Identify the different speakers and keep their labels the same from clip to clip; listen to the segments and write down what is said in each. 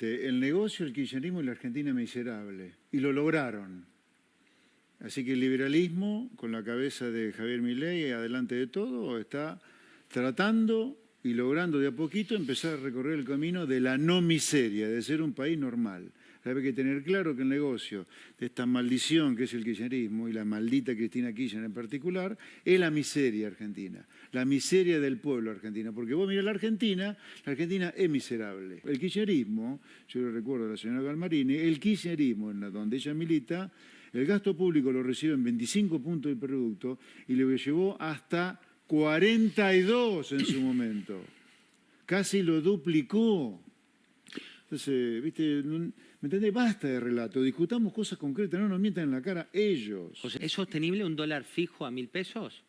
Speaker 1: El negocio, el kirchnerismo y la Argentina miserable. Y lo lograron. Así que el liberalismo, con la cabeza de Javier Milei, adelante de todo, está tratando y logrando de a poquito empezar a recorrer el camino de la no miseria, de ser un país normal. Hay que tener claro que el negocio de esta maldición que es el kirchnerismo y la maldita Cristina Kirchner en particular, es la miseria argentina, la miseria del pueblo argentino. Porque vos mirás la Argentina es miserable. El kirchnerismo, yo le recuerdo a la señora Galmarini, el kirchnerismo, donde ella milita, el gasto público lo recibe en 25 puntos del producto y lo llevó hasta 42 en su momento. Casi lo duplicó. Entonces, ¿viste? ¿Me entendés? Basta de relato, discutamos cosas concretas, no nos mientan en la cara ellos.
Speaker 2: O sea, ¿es sostenible un dólar fijo a 1.000 pesos?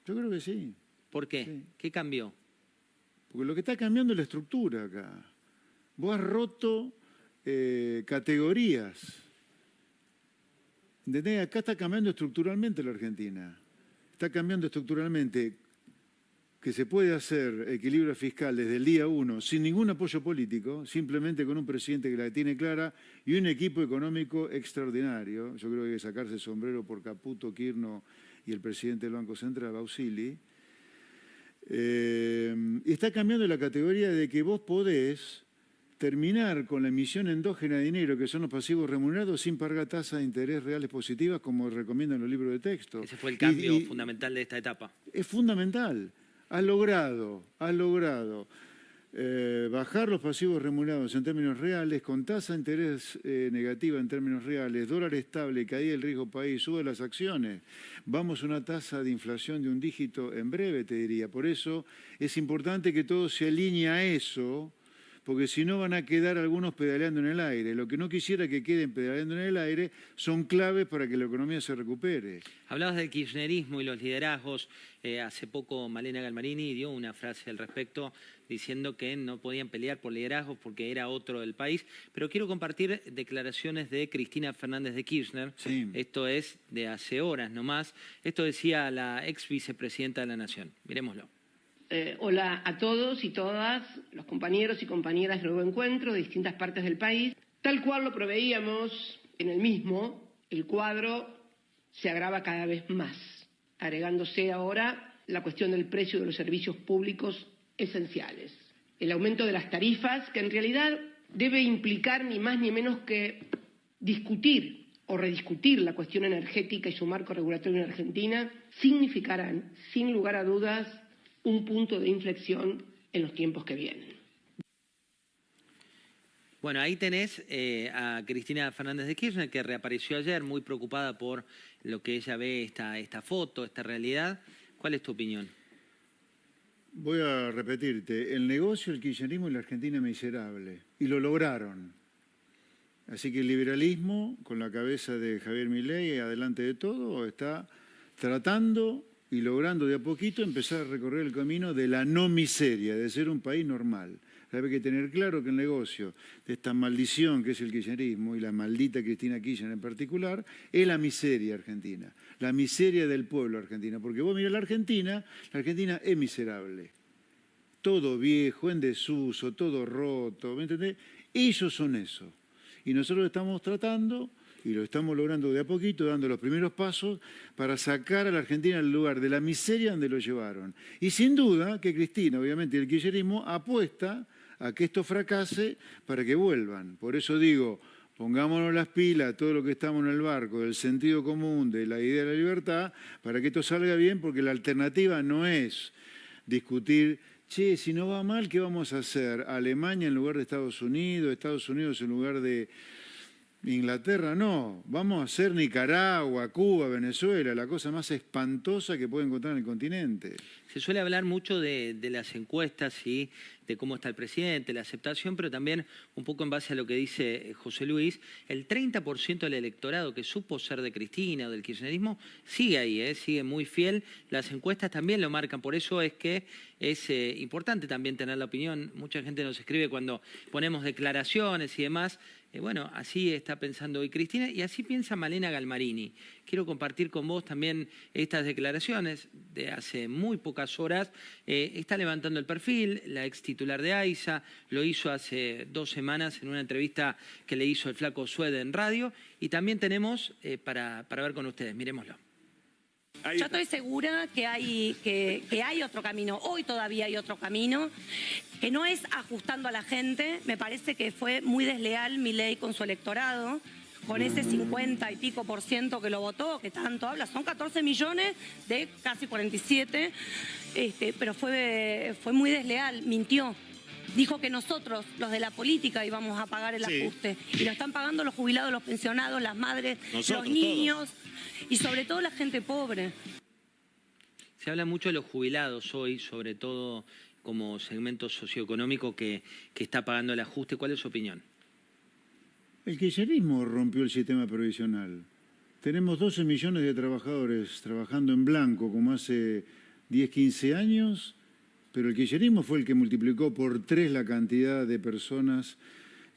Speaker 1: Yo creo que sí.
Speaker 2: ¿Por qué?
Speaker 1: Sí.
Speaker 2: ¿Qué cambió?
Speaker 1: Porque lo que está cambiando es la estructura acá. Vos has roto categorías. ¿Entendés? Acá está cambiando estructuralmente la Argentina. Está cambiando estructuralmente que se puede hacer equilibrio fiscal desde el día 1 sin ningún apoyo político, simplemente con un presidente que la tiene clara y un equipo económico extraordinario. Yo creo que hay que sacarse el sombrero por Caputo, Kirchner y el presidente del Banco Central, Bausili. Y está cambiando la categoría de que vos podés terminar con la emisión endógena de dinero, que son los pasivos remunerados, sin pagar tasas de interés reales positivas, como recomiendan los libros de texto.
Speaker 2: Ese fue el cambio fundamental de esta etapa.
Speaker 1: Es fundamental. Has logrado bajar los pasivos remunerados en términos reales, con tasa de interés negativa en términos reales, dólar estable, caída del riesgo país, sube las acciones. Vamos a una tasa de inflación de un dígito en breve, te diría. Por eso es importante que todo se alinee a eso, porque si no van a quedar algunos pedaleando en el aire. Lo que no quisiera que queden pedaleando en el aire son claves para que la economía se recupere.
Speaker 2: Hablabas del kirchnerismo y los liderazgos. Hace poco Malena Galmarini dio una frase al respecto diciendo que no podían pelear por liderazgos porque era otro del país. Pero quiero compartir declaraciones de Cristina Fernández de Kirchner.
Speaker 1: Sí.
Speaker 2: Esto es de hace horas nomás. Esto decía la ex vicepresidenta de la Nación. Miremoslo.
Speaker 3: Hola a todos y todas, los compañeros y compañeras de Nuevo Encuentro de distintas partes del país. Tal cual lo preveíamos en el mismo, el cuadro se agrava cada vez más, agregándose ahora la cuestión del precio de los servicios públicos esenciales. El aumento de las tarifas, que en realidad debe implicar ni más ni menos que discutir o rediscutir la cuestión energética y su marco regulatorio en Argentina, significarán, sin lugar a dudas, un punto de inflexión en los tiempos que vienen.
Speaker 2: Bueno, ahí tenés a Cristina Fernández de Kirchner, que reapareció ayer muy preocupada por lo que ella ve, esta foto, esta realidad. ¿Cuál es tu opinión?
Speaker 1: Voy a repetirte, el negocio, el kirchnerismo y la Argentina miserable. Y lo lograron. Así que el liberalismo, con la cabeza de Javier Milei, adelante de todo, está tratando y logrando de a poquito empezar a recorrer el camino de la no miseria, de ser un país normal. Hay que tener claro que el negocio de esta maldición que es el kirchnerismo y la maldita Cristina Kirchner en particular, es la miseria argentina, la miseria del pueblo argentino. Porque vos mirás la Argentina es miserable. Todo viejo, en desuso, todo roto, ¿me entendés? Ellos son eso. Y nosotros estamos tratando y lo estamos logrando de a poquito, dando los primeros pasos para sacar a la Argentina del lugar de la miseria donde lo llevaron. Y sin duda que Cristina, obviamente, y el kirchnerismo apuesta a que esto fracase para que vuelvan. Por eso digo, pongámonos las pilas, todo lo que estamos en el barco, del sentido común, de la idea de la libertad, para que esto salga bien, porque la alternativa no es discutir, che, si no va mal, ¿qué vamos a hacer? ¿Alemania en lugar de Estados Unidos en lugar de Inglaterra? No, vamos a hacer Nicaragua, Cuba, Venezuela, la cosa más espantosa que puede encontrar en el continente.
Speaker 2: Se suele hablar mucho de las encuestas y de cómo está el presidente, la aceptación, pero también un poco en base a lo que dice José Luis, el 30% del electorado que supo ser de Cristina o del kirchnerismo sigue ahí, sigue muy fiel. Las encuestas también lo marcan, por eso es que es importante también tener la opinión. Mucha gente nos escribe cuando ponemos declaraciones y demás. Bueno, así está pensando hoy Cristina y así piensa Malena Galmarini. Quiero compartir con vos también estas declaraciones de hace muy pocas horas. Está levantando el perfil, la ex titular titular de AISA, lo hizo hace 2 semanas en una entrevista que le hizo el Flaco Suede en radio, y también tenemos para ver con ustedes. Miremoslo.
Speaker 4: Yo estoy segura que hay otro camino, hoy todavía hay otro camino, que no es ajustando a la gente. Me parece que fue muy desleal Milei con su electorado, con ese 50 y pico % que lo votó, que tanto habla, son 14 millones de casi 47, pero fue muy desleal, mintió. Dijo que nosotros, los de la política, íbamos a pagar el ajuste. Y lo están pagando los jubilados, los pensionados, las madres, los niños y sobre todo la gente pobre.
Speaker 2: Se habla mucho de los jubilados hoy, sobre todo como segmento socioeconómico que está pagando el ajuste. ¿Cuál es su opinión?
Speaker 1: El kirchnerismo rompió el sistema previsional. Tenemos 12 millones de trabajadores trabajando en blanco como hace 10, 15 años, pero el kirchnerismo fue el que multiplicó por 3 la cantidad de personas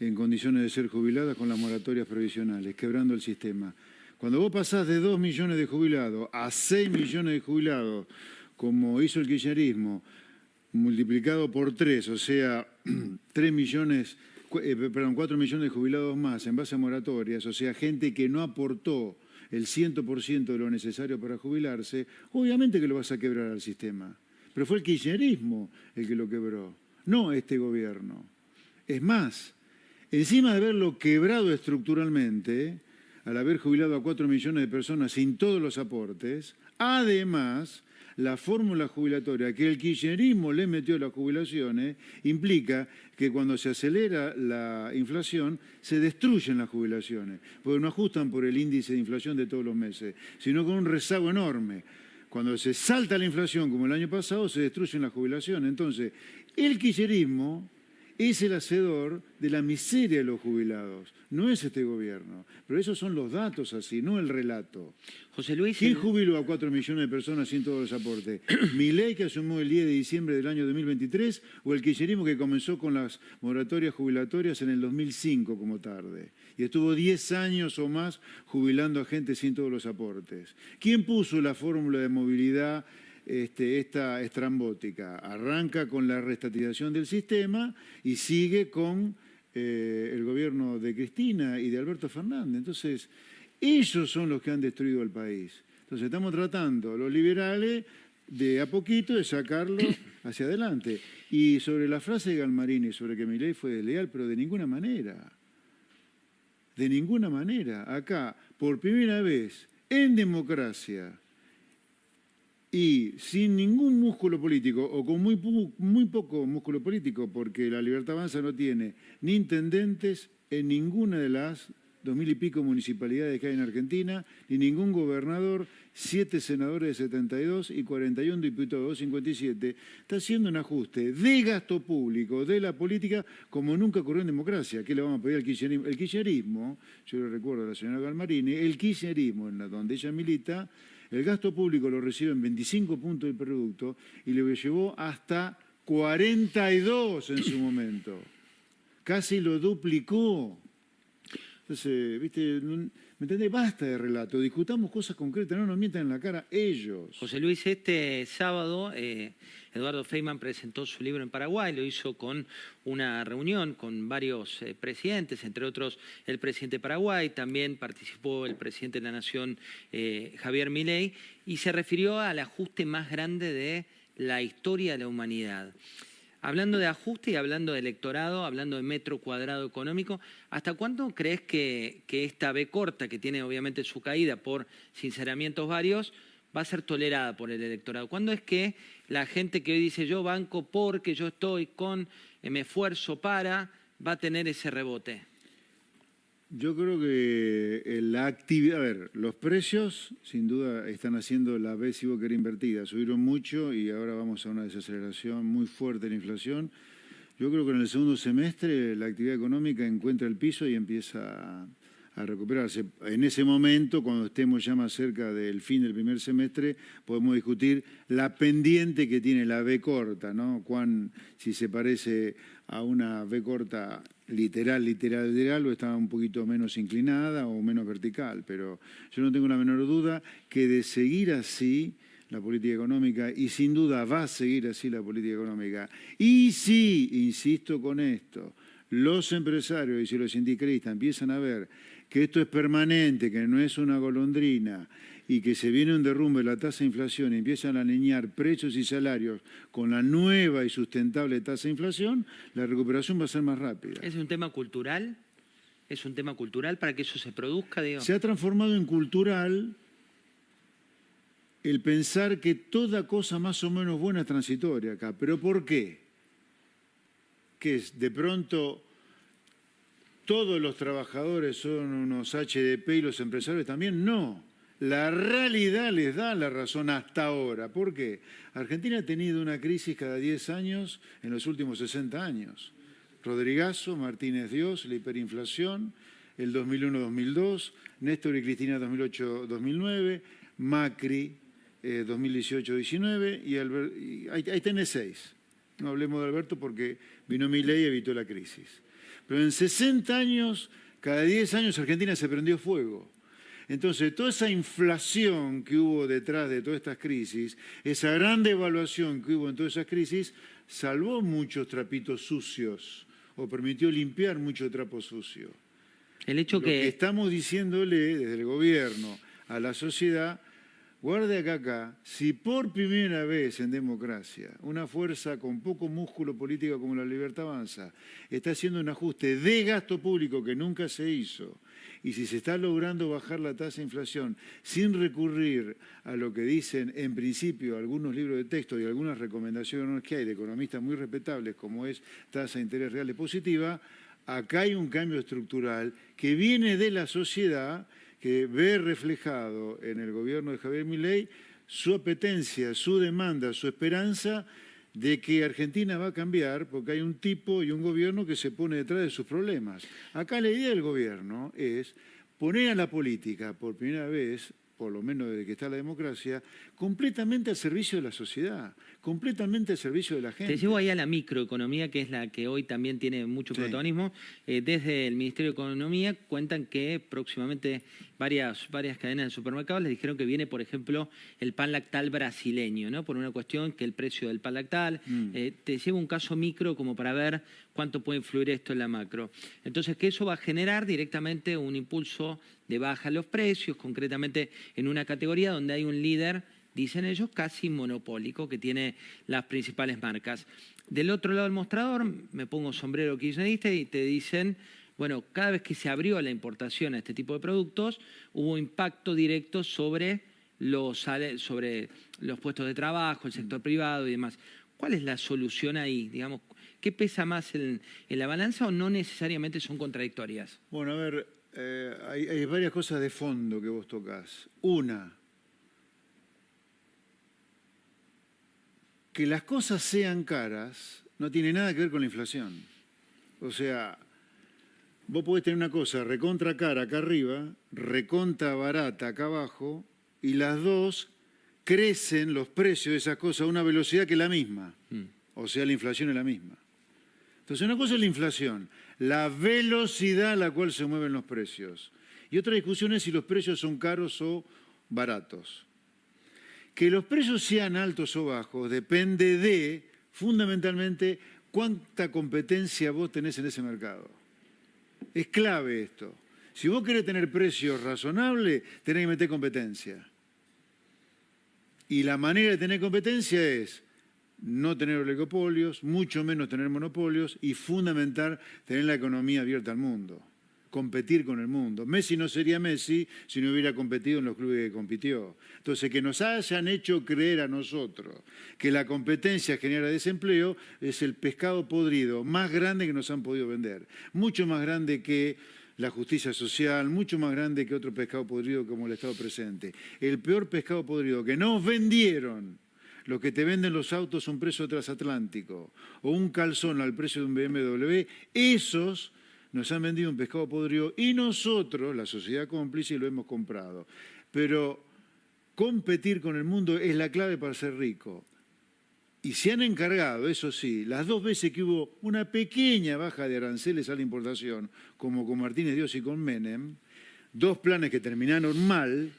Speaker 1: en condiciones de ser jubiladas con las moratorias previsionales, quebrando el sistema. Cuando vos pasás de 2 millones de jubilados a 6 millones de jubilados, como hizo el kirchnerismo, multiplicado por 3, o sea, 4 millones de jubilados más en base a moratorias, o sea, gente que no aportó el 100% de lo necesario para jubilarse, obviamente que lo vas a quebrar al sistema. Pero fue el kirchnerismo el que lo quebró, no este gobierno. Es más, encima de haberlo quebrado estructuralmente, al haber jubilado a 4 millones de personas sin todos los aportes, además, la fórmula jubilatoria que el kirchnerismo le metió a las jubilaciones implica que cuando se acelera la inflación se destruyen las jubilaciones, porque no ajustan por el índice de inflación de todos los meses, sino con un rezago enorme. Cuando se salta la inflación, como el año pasado, se destruyen las jubilaciones. Entonces, el kirchnerismo es el hacedor de la miseria de los jubilados, no es este gobierno. Pero esos son los datos así, no el relato.
Speaker 2: José Luis,
Speaker 1: ¿Quién jubiló a 4 millones de personas sin todos los aportes? ¿Milei, que asumió el 10 de diciembre del año 2023, o el kirchnerismo que comenzó con las moratorias jubilatorias en el 2005 como tarde? Y estuvo 10 años o más jubilando a gente sin todos los aportes. ¿Quién puso la fórmula de movilidad esta estrambótica? Arranca con la reestatización del sistema y sigue con el gobierno de Cristina y de Alberto Fernández. Entonces, ellos son los que han destruido el país. Entonces, estamos tratando, los liberales, de a poquito de sacarlo hacia adelante. Y sobre la frase de Galmarini, sobre que Milei fue desleal, pero de ninguna manera. De ninguna manera. Acá, por primera vez, en democracia, y sin ningún músculo político, o con muy poco músculo político, porque la Libertad Avanza no tiene ni intendentes en ninguna de las 2000 y pico municipalidades que hay en Argentina, ni ningún gobernador, 7 senadores de 72 y 41 diputados, 57, está haciendo un ajuste de gasto público, de la política, como nunca ocurrió en democracia. ¿Qué le vamos a pedir al kirchnerismo? El kirchnerismo, yo le recuerdo a la señora Galmarini, el kirchnerismo, donde ella milita, el gasto público lo recibe en 25 puntos del producto y lo llevó hasta 42 en su momento. Casi lo duplicó. Entonces, ¿viste? ¿Me entendés? Basta de relato, discutamos cosas concretas, no nos mientan en la cara ellos.
Speaker 2: José Luis, este sábado Eduardo Feynman presentó su libro en Paraguay, lo hizo con una reunión con varios presidentes, entre otros el presidente de Paraguay, también participó el presidente de la Nación, Javier Milei, y se refirió al ajuste más grande de la historia de la humanidad. Hablando de ajuste y hablando de electorado, hablando de metro cuadrado económico, ¿hasta cuándo crees que esta B corta, que tiene obviamente su caída por sinceramientos varios, va a ser tolerada por el electorado? ¿Cuándo es que la gente que hoy dice yo banco porque yo estoy con, me esfuerzo para, va a tener ese rebote?
Speaker 1: Yo creo que la actividad, a ver, los precios sin duda están haciendo la V si vos querés invertida, subieron mucho y ahora vamos a una desaceleración muy fuerte de la inflación. Yo creo que en el segundo semestre la actividad económica encuentra el piso y empieza a recuperarse. En ese momento, cuando estemos ya más cerca del fin del primer semestre, podemos discutir la pendiente que tiene la V corta, ¿no? Si se parece a una V corta literal, o está un poquito menos inclinada o menos vertical, pero yo no tengo la menor duda que de seguir así, la política económica y sin duda va a seguir así la política económica. Y si, insisto con esto, los empresarios y si los sindicalistas empiezan a ver que esto es permanente, que no es una golondrina y que se viene un derrumbe de la tasa de inflación y empiezan a alinear precios y salarios con la nueva y sustentable tasa de inflación, la recuperación va a ser más rápida.
Speaker 2: ¿Es un tema cultural? ¿Es un tema cultural para que eso se produzca? Digo?
Speaker 1: Se ha transformado en cultural el pensar que toda cosa más o menos buena es transitoria acá. ¿Pero por qué? ¿Que es de pronto todos los trabajadores son unos HDP y los empresarios también? No. La realidad les da la razón hasta ahora. ¿Por qué? Argentina ha tenido una crisis cada 10 años en los últimos 60 años. Rodrigazo, Martínez Dios, la hiperinflación, el 2001-2002, Néstor y Cristina 2008-2009, Macri 2018-19 y ahí tenés 6. No hablemos de Alberto porque vino Milei y evitó la crisis. Pero en 60 años, cada 10 años Argentina se prendió fuego. Entonces, toda esa inflación que hubo detrás de todas estas crisis, esa gran devaluación que hubo en todas esas crisis, salvó muchos trapitos sucios o permitió limpiar mucho trapo sucio.
Speaker 2: El hecho
Speaker 1: Lo que estamos diciéndole desde el gobierno a la sociedad, guarde acá, si por primera vez en democracia una fuerza con poco músculo político como la Libertad Avanza está haciendo un ajuste de gasto público que nunca se hizo, y si se está logrando bajar la tasa de inflación sin recurrir a lo que dicen en principio algunos libros de texto y algunas recomendaciones que hay de economistas muy respetables como es tasa de interés real positiva, acá hay un cambio estructural que viene de la sociedad que ve reflejado en el gobierno de Javier Milei su apetencia, su demanda, su esperanza de que Argentina va a cambiar porque hay un tipo y un gobierno que se pone detrás de sus problemas. Acá la idea del gobierno es poner a la política por primera vez, por lo menos desde que está la democracia, completamente al servicio de la sociedad, completamente al servicio de la gente.
Speaker 2: Te llevo ahí a la microeconomía, que es la que hoy también tiene mucho protagonismo. Desde el Ministerio de Economía cuentan que próximamente varias cadenas de supermercados les dijeron que viene, por ejemplo, el pan lactal brasileño, ¿no? Por una cuestión que el precio del pan lactal. Te llevo un caso micro como para ver cuánto puede influir esto en la macro. Entonces, que eso va a generar directamente un impulso de baja en los precios, concretamente en una categoría donde hay un líder, dicen ellos, casi monopólico, que tiene las principales marcas. Del otro lado del mostrador, me pongo sombrero kirchnerista y te dicen, bueno, cada vez que se abrió la importación a este tipo de productos, hubo impacto directo sobre los puestos de trabajo, el sector privado y demás. ¿Cuál es la solución ahí? Digamos, ¿qué pesa más en la balanza o no necesariamente son contradictorias?
Speaker 1: Bueno, a ver, hay varias cosas de fondo que vos tocás. Una, que las cosas sean caras no tiene nada que ver con la inflación. O sea, vos podés tener una cosa recontra cara acá arriba, recontra barata acá abajo, y las dos crecen los precios de esas cosas a una velocidad que es la misma. O sea, la inflación es la misma. Entonces, una cosa es la inflación, la velocidad a la cual se mueven los precios. Y otra discusión es si los precios son caros o baratos. Que los precios sean altos o bajos depende de, fundamentalmente, cuánta competencia vos tenés en ese mercado. Es clave esto. Si vos querés tener precios razonables, tenés que meter competencia. Y la manera de tener competencia es no tener oligopolios, mucho menos tener monopolios y fundamental tener la economía abierta al mundo, competir con el mundo. Messi no sería Messi si no hubiera competido en los clubes que compitió. Entonces, que nos hayan hecho creer a nosotros que la competencia genera desempleo es el pescado podrido más grande que nos han podido vender. Mucho más grande que la justicia social, mucho más grande que otro pescado podrido como el Estado presente. El peor pescado podrido que nos vendieron, los que te venden los autos a un precio transatlántico o un calzón al precio de un BMW, esos nos han vendido un pescado podrido y nosotros, la sociedad cómplice, lo hemos comprado. Pero competir con el mundo es la clave para ser rico. Y se han encargado, eso sí, las dos veces que hubo una pequeña baja de aranceles a la importación, como con Martínez Dios y con Menem, dos planes que terminaron mal,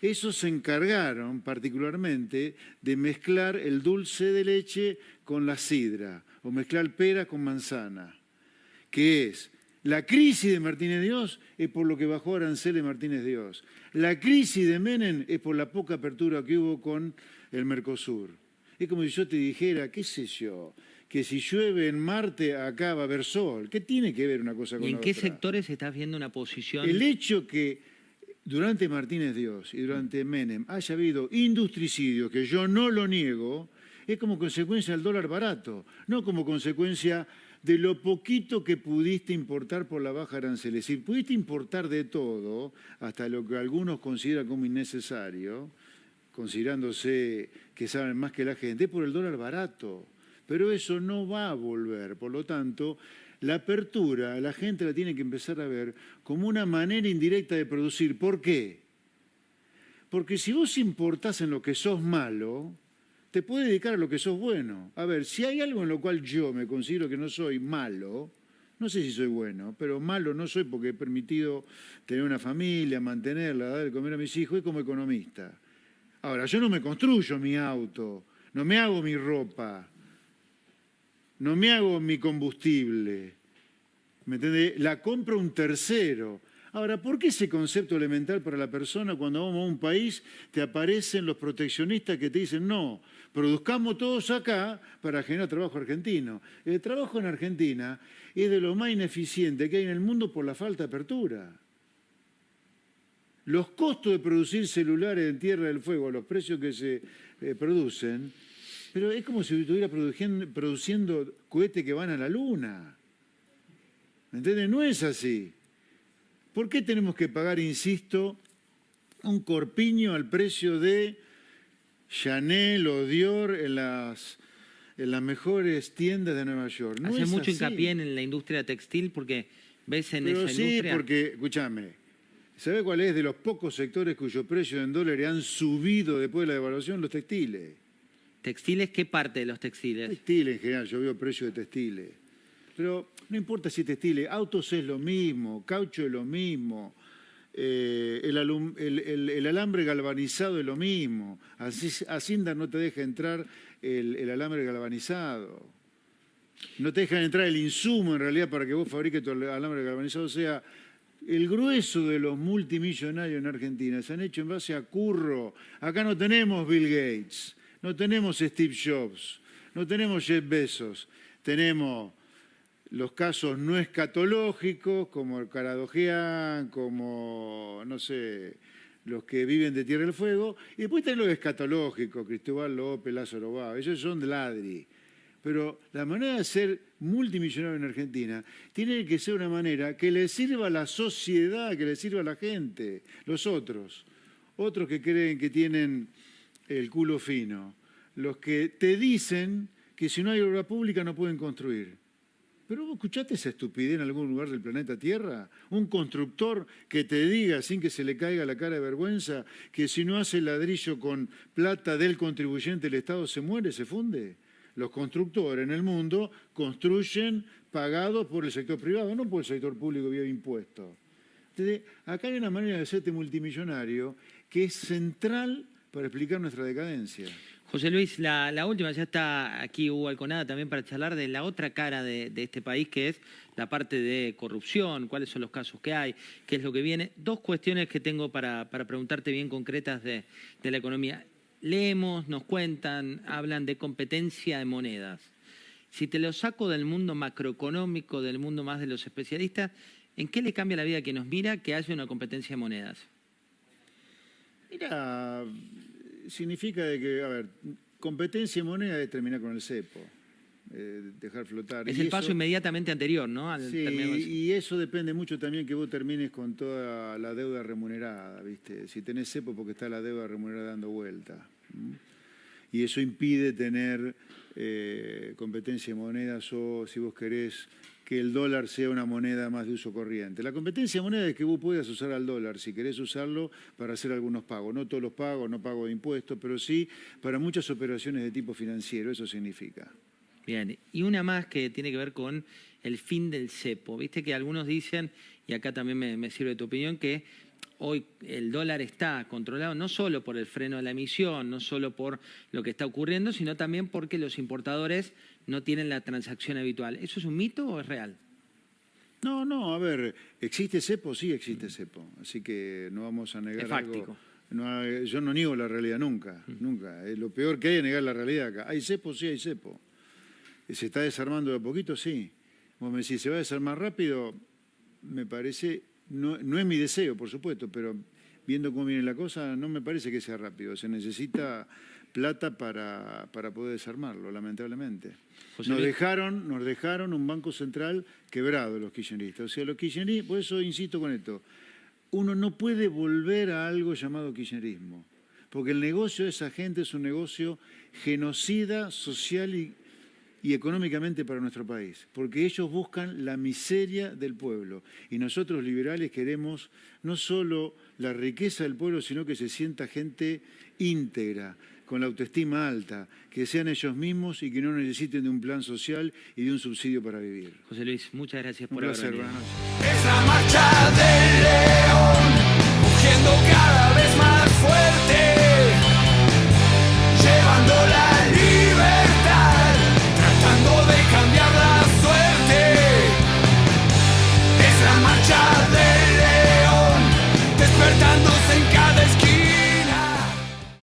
Speaker 1: Esos se encargaron particularmente de mezclar el dulce de leche con la sidra, o mezclar pera con manzana, que es la crisis de Martínez Dios es por lo que bajó aranceles Martínez Dios. La crisis de Menem es por la poca apertura que hubo con el Mercosur. Es como si yo te dijera, qué sé yo, que si llueve en Marte acá va a haber sol. ¿Qué tiene que ver una cosa con la otra?
Speaker 2: ¿Y en qué sectores estás viendo una posición?
Speaker 1: El hecho que durante Martínez Dios y durante Menem haya habido industricidio, que yo no lo niego, es como consecuencia del dólar barato, no como consecuencia de lo poquito que pudiste importar por la baja arancel. Es decir, pudiste importar de todo, hasta lo que algunos consideran como innecesario, considerándose que saben más que la gente, por el dólar barato. Pero eso no va a volver. Por lo tanto, la apertura la gente la tiene que empezar a ver como una manera indirecta de producir. ¿Por qué? Porque si vos importás en lo que sos malo, te puedes dedicar a lo que sos bueno. A ver, si hay algo en lo cual yo me considero que no soy malo, no sé si soy bueno, pero malo no soy porque he permitido tener una familia, mantenerla, dar de comer a mis hijos, es como economista. Ahora, yo no me construyo mi auto, no me hago mi ropa, no me hago mi combustible, ¿me entiendes? La compra un tercero. Ahora, ¿por qué ese concepto elemental para la persona cuando vamos a un país te aparecen los proteccionistas que te dicen no, produzcamos todos acá para generar trabajo argentino? El trabajo en Argentina es de lo más ineficiente que hay en el mundo por la falta de apertura. Los costos de producir celulares en Tierra del Fuego, los precios que se producen, pero es como si estuviera produciendo cohetes que van a la Luna. ¿Me entiendes? No es así. ¿Por qué tenemos que pagar, insisto, un corpiño al precio de Chanel o Dior en las mejores tiendas de Nueva York? No
Speaker 2: Hace
Speaker 1: es
Speaker 2: mucho
Speaker 1: así.
Speaker 2: hincapié en la industria textil porque ves en
Speaker 1: Pero
Speaker 2: esa
Speaker 1: sí,
Speaker 2: industria...
Speaker 1: porque, escúchame, ¿sabe cuál es de los pocos sectores cuyo precio en dólares han subido después de la devaluación? Los textiles.
Speaker 2: ¿Textiles? ¿Qué parte de los textiles?
Speaker 1: Textiles en general, yo veo precios de textiles. Pero no importa si es textiles, autos es lo mismo, caucho es lo mismo, el alambre galvanizado es lo mismo. Hacienda no te deja entrar el alambre galvanizado. No te dejan entrar el insumo en realidad para que vos fabriques tu alambre galvanizado. O sea, el grueso de los multimillonarios en Argentina se han hecho en base a curro. Acá no tenemos Bill Gates, no tenemos Steve Jobs, no tenemos Jeff Bezos, tenemos los casos no escatológicos, como el Caradojean, como, no sé, los que viven de Tierra del Fuego, y después tenés los escatológicos, Cristóbal López, Lázaro Báez, ellos son de ladri. Pero la manera de ser multimillonario en Argentina tiene que ser una manera que le sirva a la sociedad, que le sirva a la gente, los otros que creen que tienen el culo fino, los que te dicen que si no hay obra pública no pueden construir. ¿Pero vos escuchaste esa estupidez en algún lugar del planeta Tierra? Un constructor que te diga, sin que se le caiga la cara de vergüenza, que si no hace ladrillo con plata del contribuyente el Estado se muere, se funde. Los constructores en el mundo construyen pagados por el sector privado, no por el sector público vía impuestos. Entonces, acá hay una manera de hacerte multimillonario que es central para explicar nuestra decadencia.
Speaker 2: José Luis, la última, ya está aquí Hugo Alconada también para charlar de la otra cara de este país, que es la parte de corrupción, cuáles son los casos que hay, qué es lo que viene. Dos cuestiones que tengo para preguntarte bien concretas de la economía. Leemos, nos cuentan, hablan de competencia de monedas. Si te lo saco del mundo macroeconómico, del mundo más de los especialistas, ¿en qué le cambia la vida a quien nos mira que haya una competencia de monedas?
Speaker 1: Mira, significa de que, a ver, competencia de moneda es terminar con el cepo, dejar flotar.
Speaker 2: Es el paso inmediatamente anterior, ¿no?
Speaker 1: Sí, y eso depende mucho también que vos termines con toda la deuda remunerada, ¿viste? Si tenés cepo porque está la deuda remunerada dando vuelta. Y eso impide tener competencia de monedas o, si vos querés, que el dólar sea una moneda más de uso corriente. La competencia de moneda es que vos puedas usar al dólar si querés usarlo para hacer algunos pagos. No todos los pagos, no pago de impuestos, pero sí para muchas operaciones de tipo financiero, eso significa.
Speaker 2: Bien, y una más que tiene que ver con el fin del cepo. Viste que algunos dicen y acá también me sirve tu opinión, que hoy el dólar está controlado no solo por el freno de la emisión, no solo por lo que está ocurriendo, sino también porque los importadores no tienen la transacción habitual. ¿Eso es un mito o es real?
Speaker 1: No, a ver, ¿existe cepo? Sí existe cepo, así que no vamos a negar
Speaker 2: es fáctico.
Speaker 1: Algo. Yo no niego la realidad nunca. Lo peor que hay es negar la realidad acá. ¿Hay cepo? Sí hay cepo. ¿Se está desarmando de a poquito? Sí. Vos me decís, ¿se va a desarmar rápido? Me parece, no es mi deseo, por supuesto, pero viendo cómo viene la cosa, no me parece que sea rápido. Se necesita plata para poder desarmarlo, lamentablemente. Nos dejaron un banco central quebrado los kirchneristas. O sea, los kirchneristas, por eso insisto con esto, uno no puede volver a algo llamado kirchnerismo, porque el negocio de esa gente es un negocio genocida social y económicamente para nuestro país, porque ellos buscan la miseria del pueblo. Y nosotros liberales queremos no solo la riqueza del pueblo, sino que se sienta gente íntegra, con la autoestima alta, que sean ellos mismos y que no necesiten de un plan social y de un subsidio para vivir.
Speaker 2: José Luis, muchas gracias por
Speaker 1: haber venido.
Speaker 2: Buenas noches.